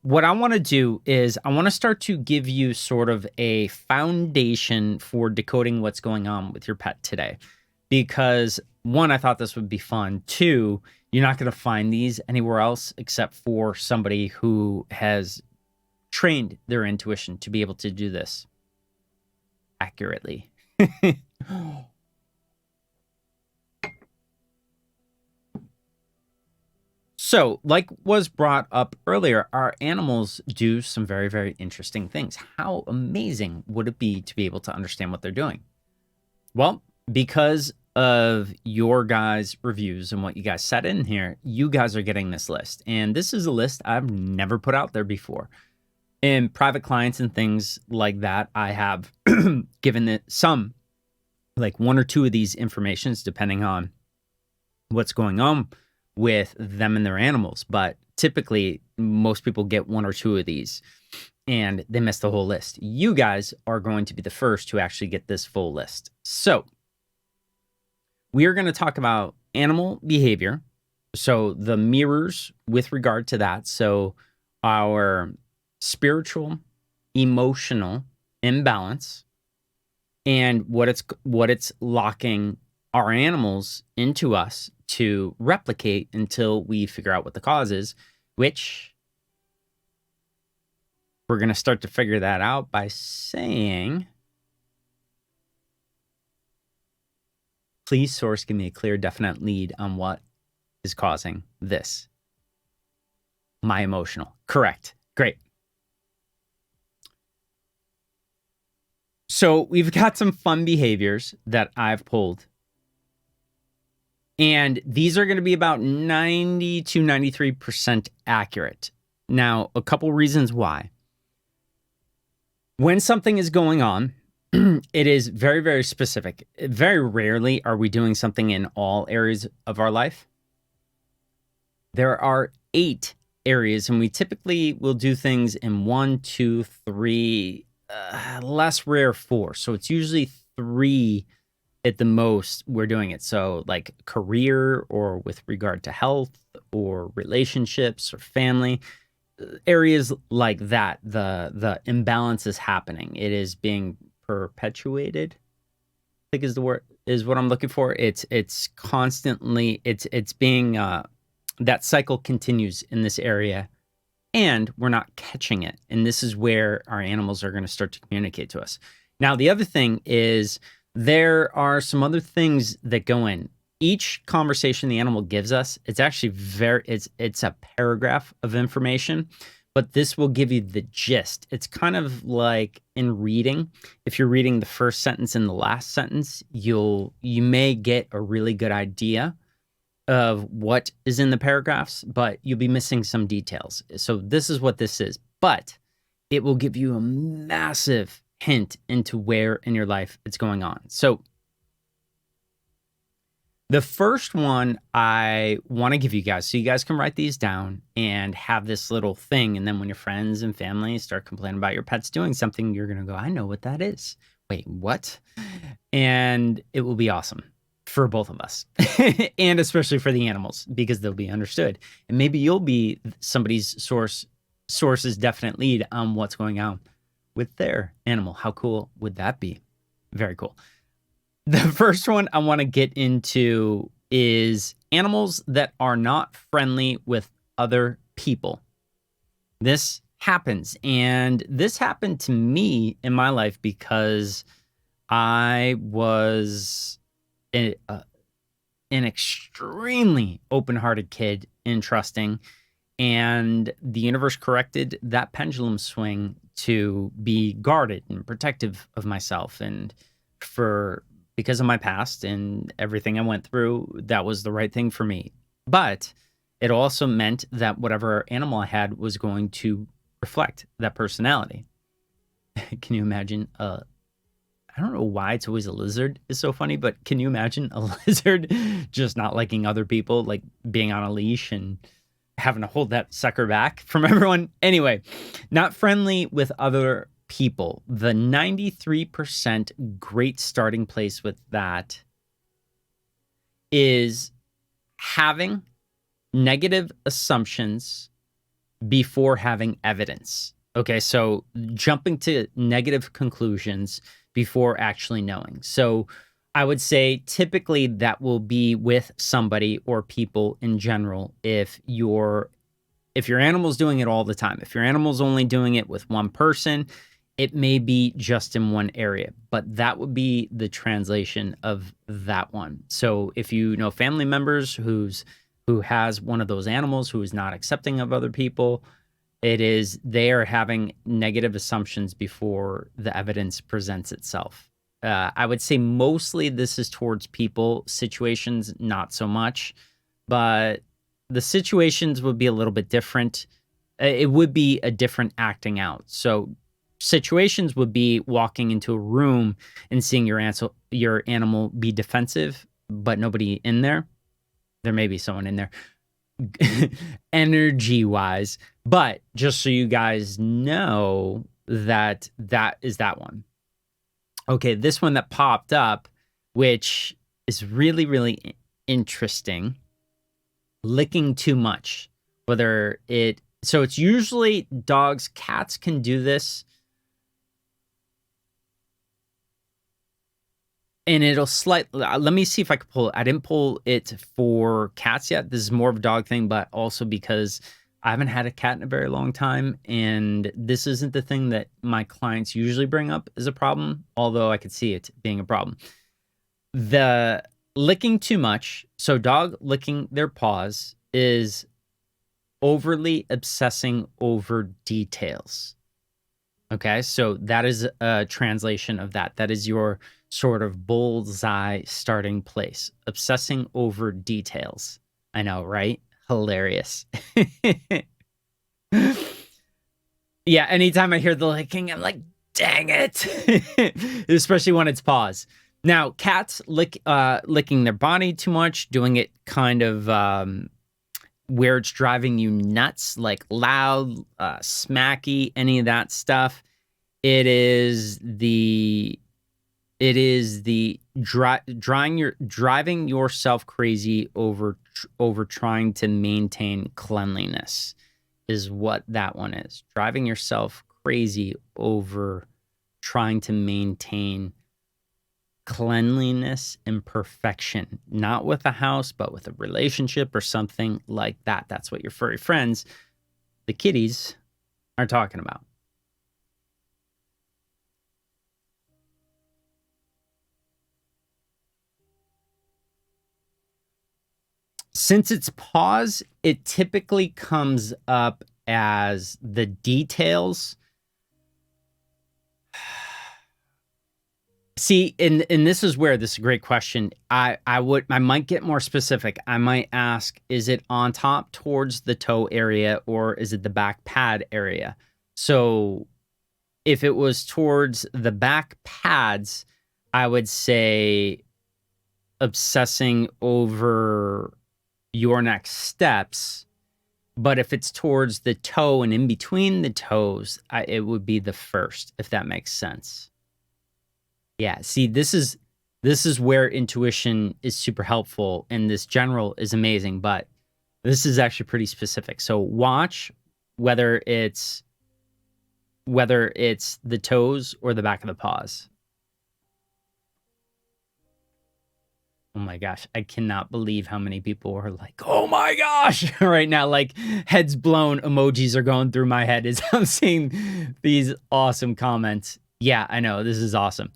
What I want to do is I want to start to give you sort of a foundation for decoding what's going on with your pet today. Because one, I thought this would be fun. Two, you're not going to find these anywhere else except for somebody who has trained their intuition to be able to do this accurately. So, like was brought up earlier, our animals do some very, very interesting things. How amazing would it be to be able to understand what they're doing? Well, because of your guys' reviews and what you guys set in here, you guys are getting this list. And this is a list I've never put out there before. In private clients and things like that, I have given it some, like one or two of these informations, depending on what's going on with them and their animals. But typically, most people get one or two of these and they miss the whole list. You guys are going to be the first to actually get this full list. So we are going to talk about animal behavior. So the mirrors with regard to that. So our spiritual, emotional imbalance and what it's locking our animals into us to replicate until we figure out what the cause is, which we're going to start to figure that out by saying, please, source, give me a clear, definite lead on what is causing this. My emotional. Correct. Great. So we've got some fun behaviors that I've pulled. And these are going to be about 90 to 93% accurate. Now, a couple reasons why. When something is going on, it is very, very specific. Very rarely are we doing something in all areas of our life. There are 8 areas, and we typically will do things in 1, 2, 3, less rare 4. So it's usually 3 at the most we're doing it. So like career or with regard to health or relationships or family, areas like that, the imbalance is happening. It is being perpetuated, I think is the word, is what I'm looking for. It's constantly, it's being, that cycle continues in this area and we're not catching it. And this is where our animals are going to start to communicate to us. Now, the other thing is, there are some other things that go in. Each conversation the animal gives us, it's actually it's a paragraph of information, but this will give you the gist. It's kind of like in reading. If you're reading the first sentence and the last sentence, you may get a really good idea of what is in the paragraphs, but you'll be missing some details. So this is what this is, but it will give you a massive hint into where in your life it's going on. So the first one I want to give you guys, so you guys can write these down and have this little thing. And then when your friends and family start complaining about your pets doing something, you're going to go, I know what that is. Wait, what? And it will be awesome for both of us and especially for the animals because they'll be understood. And maybe you'll be somebody's source's definite lead on what's going on with their animal. How cool would that be? Very cool. The first one I want to get into is animals that are not friendly with other people. This happens, and this happened to me in my life because I was an extremely open-hearted kid and trusting, and the universe corrected that pendulum swing to be guarded and protective of myself. And because of my past and everything I went through, that was the right thing for me. But it also meant that whatever animal I had was going to reflect that personality. Can you imagine? I don't know why it's always a lizard is so funny, but can you imagine a lizard just not liking other people, like being on a leash and having to hold that sucker back from everyone? Anyway, not friendly with other people. The 93% great starting place with that is having negative assumptions before having evidence. Okay, so jumping to negative conclusions before actually knowing. So I would say typically that will be with somebody or people in general if your animal's doing it all the time. If your animal's only doing it with one person, it may be just in one area, but that would be the translation of that one. So if you know family members who has one of those animals who is not accepting of other people, they are having negative assumptions before the evidence presents itself. I would say mostly this is towards people, situations not so much, but the situations would be a little bit different. It would be a different acting out. So situations would be walking into a room and seeing your animal be defensive, but nobody in there. There may be someone in there energy wise, but just so you guys know that is that one. Okay, this one that popped up, which is really, really interesting. Licking too much. So it's usually dogs, cats can do this. And it'll let me see if I can pull it. I didn't pull it for cats yet. This is more of a dog thing, but also because I haven't had a cat in a very long time. And this isn't the thing that my clients usually bring up as a problem, although I could see it being a problem. The licking too much, so dog licking their paws, is overly obsessing over details. Okay, so that is a translation of that. That is your sort of bullseye starting place. Obsessing over details. I know, right? Hilarious. Yeah, anytime I hear the licking, I'm like, dang it. Especially when it's paws. Now, cats licking their body too much, doing it kind of where it's driving you nuts, like loud, smacky, any of that stuff. It is the driving yourself crazy over trying to maintain cleanliness is what that one is. Driving yourself crazy over trying to maintain cleanliness and perfection, not with a house, but with a relationship or something like that. That's what your furry friends, the kitties, are talking about. Since it's paws, it typically comes up as the details. See, and this is where this is a great question. I might get more specific. I might ask, is it on top towards the toe area or is it the back pad area? So if it was towards the back pads, I would say obsessing over your next steps. But if it's towards the toe and in between the toes, it would be the first, if that makes sense. Yeah, see, this is where intuition is super helpful, and this general is amazing, but this is actually pretty specific. So watch whether it's the toes or the back of the paws. Oh my gosh, I cannot believe how many people are like, oh my gosh, right now. Like heads blown emojis are going through my head as I'm seeing these awesome comments. Yeah, I know. This is awesome.